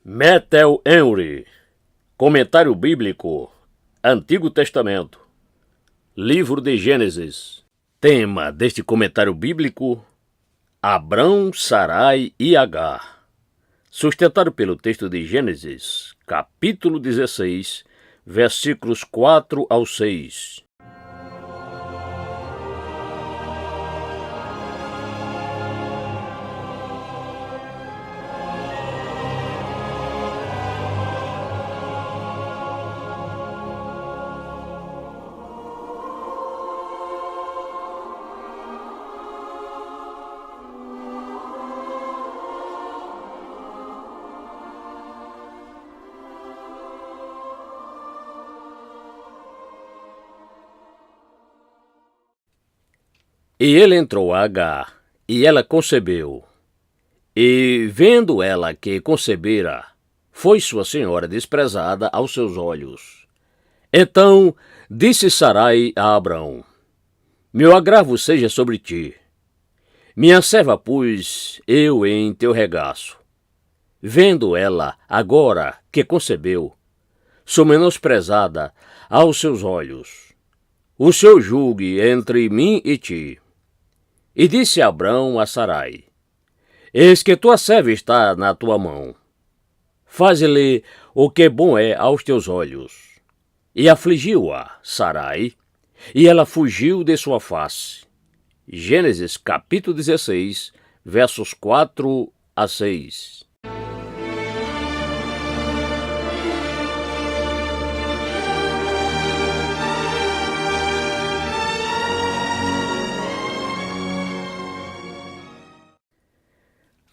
Metel Henry, Comentário Bíblico, Antigo Testamento, Livro de Gênesis. Tema deste comentário bíblico: Abrão, Sarai e Agar. Sustentado pelo texto de Gênesis, capítulo 16, versículos 4 ao 6. E ele entrou a Agar, e ela concebeu. E, vendo ela que concebera, foi sua senhora desprezada aos seus olhos. Então disse Sarai a Abrão: Meu agravo seja sobre ti. Minha serva pus eu em teu regaço. Vendo ela, agora que concebeu, sou menosprezada aos seus olhos. O Senhor julgue entre mim e ti. E disse Abrão a Sarai: Eis que tua serva está na tua mão. Faze-lhe o que bom é aos teus olhos. E afligiu-a Sarai, e ela fugiu de sua face. Gênesis capítulo 16, versos 4 a 6.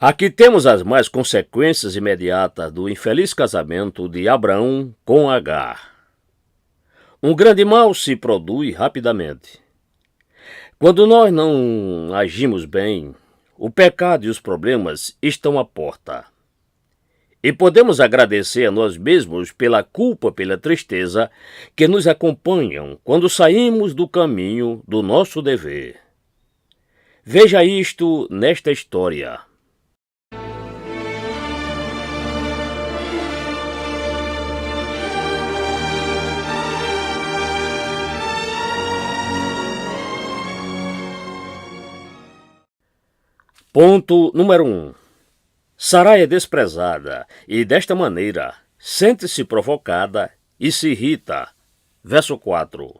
Aqui temos as mais consequências imediatas do infeliz casamento de Abrão com Agar. Um grande mal se produz rapidamente. Quando nós não agimos bem, o pecado e os problemas estão à porta. E podemos agradecer a nós mesmos pela culpa, pela tristeza que nos acompanham quando saímos do caminho do nosso dever. Veja isto nesta história. Ponto número 1. Sarai é desprezada e, desta maneira, sente-se provocada e se irrita. Verso 4.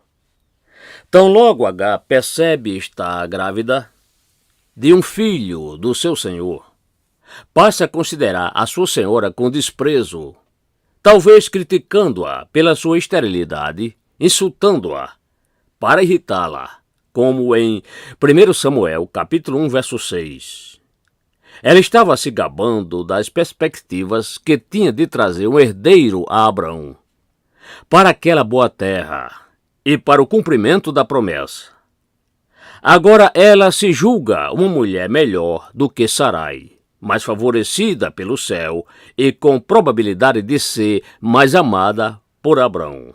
Tão logo Agar percebe estar grávida de um filho do seu senhor, passa a considerar a sua senhora com desprezo, talvez criticando-a pela sua esterilidade, insultando-a para irritá-la, como em 1 Samuel, capítulo 1, verso 6. Ela estava se gabando das perspectivas que tinha de trazer um herdeiro a Abrão, para aquela boa terra e para o cumprimento da promessa. Agora ela se julga uma mulher melhor do que Sarai, mais favorecida pelo céu e com probabilidade de ser mais amada por Abrão.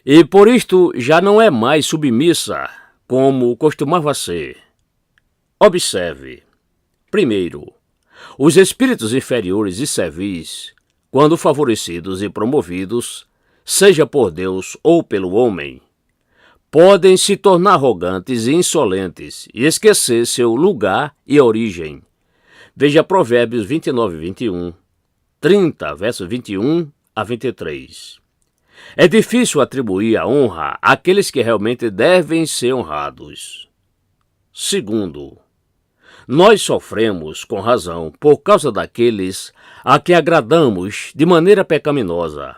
E por isto já não é mais submissa, como costumava ser. Observe. Primeiro, os espíritos inferiores e servis, quando favorecidos e promovidos, seja por Deus ou pelo homem, podem se tornar arrogantes e insolentes e esquecer seu lugar e origem. Veja Provérbios 29, 21, 30, versos 21 a 23. É difícil atribuir a honra àqueles que realmente devem ser honrados. Segundo, nós sofremos com razão por causa daqueles a que agradamos de maneira pecaminosa.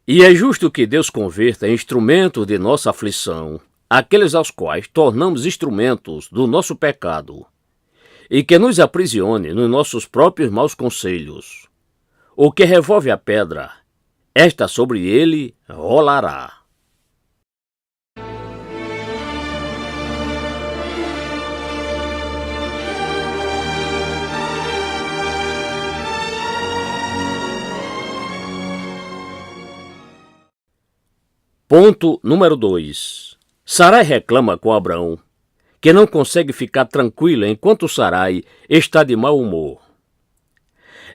E é justo que Deus converta em instrumentos de nossa aflição aqueles aos quais tornamos instrumentos do nosso pecado, e que nos aprisione nos nossos próprios maus conselhos. O que revolve a pedra, esta sobre ele rolará. Ponto número 2. Sarai reclama com Abrão que não consegue ficar tranquila enquanto Sarai está de mau humor.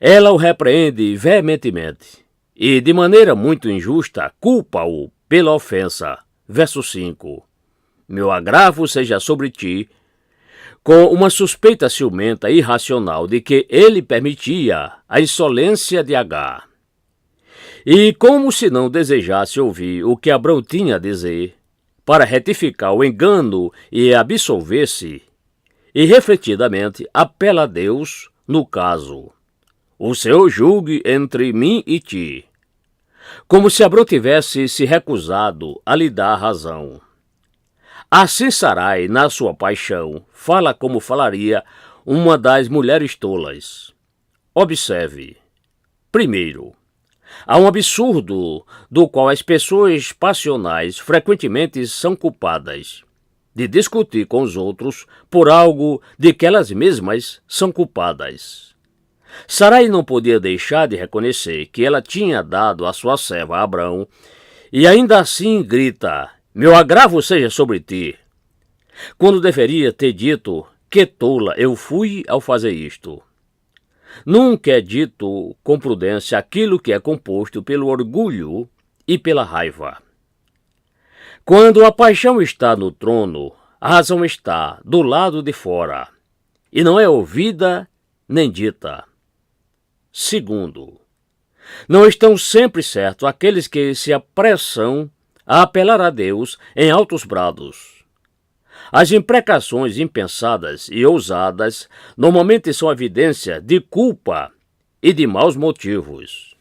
Ela o repreende veementemente e, de maneira muito injusta, culpa-o pela ofensa. Verso 5. Meu agravo seja sobre ti, com uma suspeita ciumenta e irracional de que ele permitia a insolência de Agar. E como se não desejasse ouvir o que Abrão tinha a dizer, para retificar o engano e absolver-se, e refletidamente apela a Deus no caso. O Senhor julgue entre mim e ti. Como se Abrão tivesse se recusado a lhe dar razão. Assim Sarai, na sua paixão, fala como falaria uma das mulheres tolas. Observe. Primeiro, há um absurdo do qual as pessoas passionais frequentemente são culpadas, de discutir com os outros por algo de que elas mesmas são culpadas. Sarai não podia deixar de reconhecer que ela tinha dado a sua serva a Abrão, e ainda assim grita, meu agravo seja sobre ti, quando deveria ter dito, que tola eu fui ao fazer isto. Nunca é dito com prudência aquilo que é composto pelo orgulho e pela raiva. Quando a paixão está no trono, a razão está do lado de fora, e não é ouvida nem dita. Segundo, não estão sempre certos aqueles que se apressam a apelar a Deus em altos brados. As imprecações impensadas e ousadas normalmente são evidência de culpa e de maus motivos.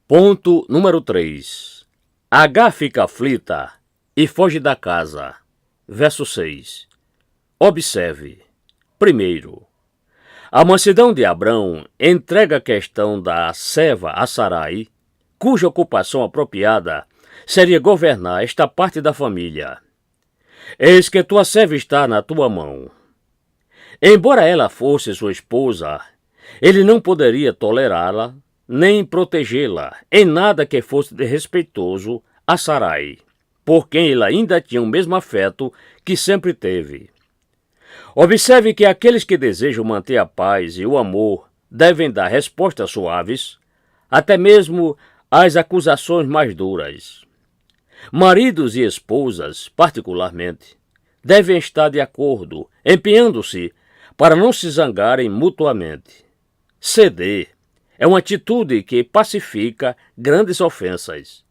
Ponto número 3. Agar fica aflita e foge da casa. Verso 6. Observe. Primeiro, a mansidão de Abrão entrega a questão da serva a Sarai, cuja ocupação apropriada seria governar esta parte da família. Eis que tua serva está na tua mão. Embora ela fosse sua esposa, ele não poderia tolerá-la nem protegê-la em nada que fosse desrespeitoso a Sarai, por quem ele ainda tinha o mesmo afeto que sempre teve. Observe que aqueles que desejam manter a paz e o amor devem dar respostas suaves, até mesmo às acusações mais duras. Maridos e esposas, particularmente, devem estar de acordo, empenhando-se para não se zangarem mutuamente. Ceder é uma atitude que pacifica grandes ofensas.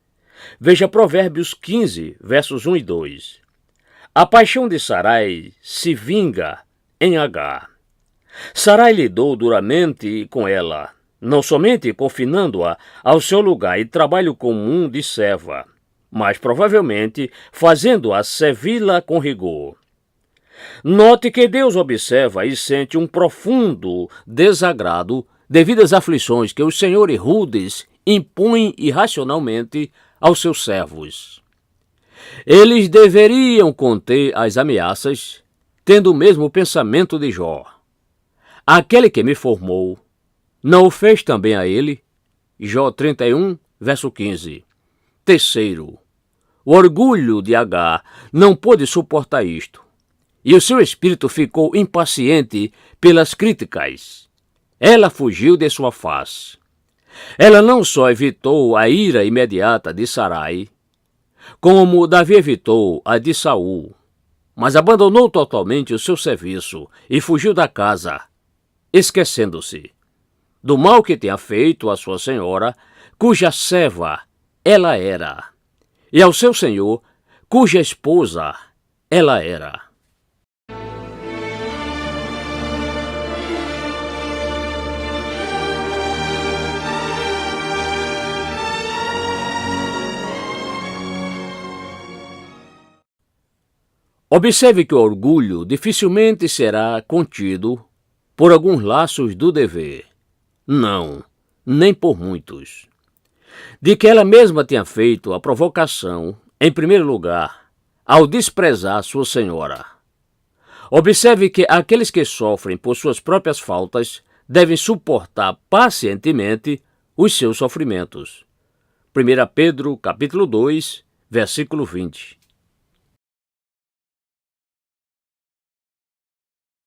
Veja Provérbios 15, versos 1 e 2. A paixão de Sarai se vinga em Agar. Sarai lidou duramente com ela, não somente confinando-a ao seu lugar e trabalho comum de serva, mas provavelmente fazendo-a servi-la com rigor. Note que Deus observa e sente um profundo desagrado devido às aflições que os senhores rudes impõem irracionalmente aos seus servos. Eles deveriam conter as ameaças, tendo o mesmo pensamento de Jó. Aquele que me formou, não o fez também a ele? Jó 31, verso 15. Terceiro, o orgulho de Agar não pôde suportar isto, e o seu espírito ficou impaciente pelas críticas. Ela fugiu de sua face. Ela não só evitou a ira imediata de Sarai, como Davi evitou a de Saul, mas abandonou totalmente o seu serviço e fugiu da casa, esquecendo-se do mal que tinha feito à sua senhora, cuja serva ela era, e ao seu senhor, cuja esposa ela era. Observe que o orgulho dificilmente será contido por alguns laços do dever. Não, nem por muitos. De que ela mesma tinha feito a provocação, em primeiro lugar, ao desprezar sua senhora. Observe que aqueles que sofrem por suas próprias faltas devem suportar pacientemente os seus sofrimentos. 1 Pedro, capítulo 2, versículo 20.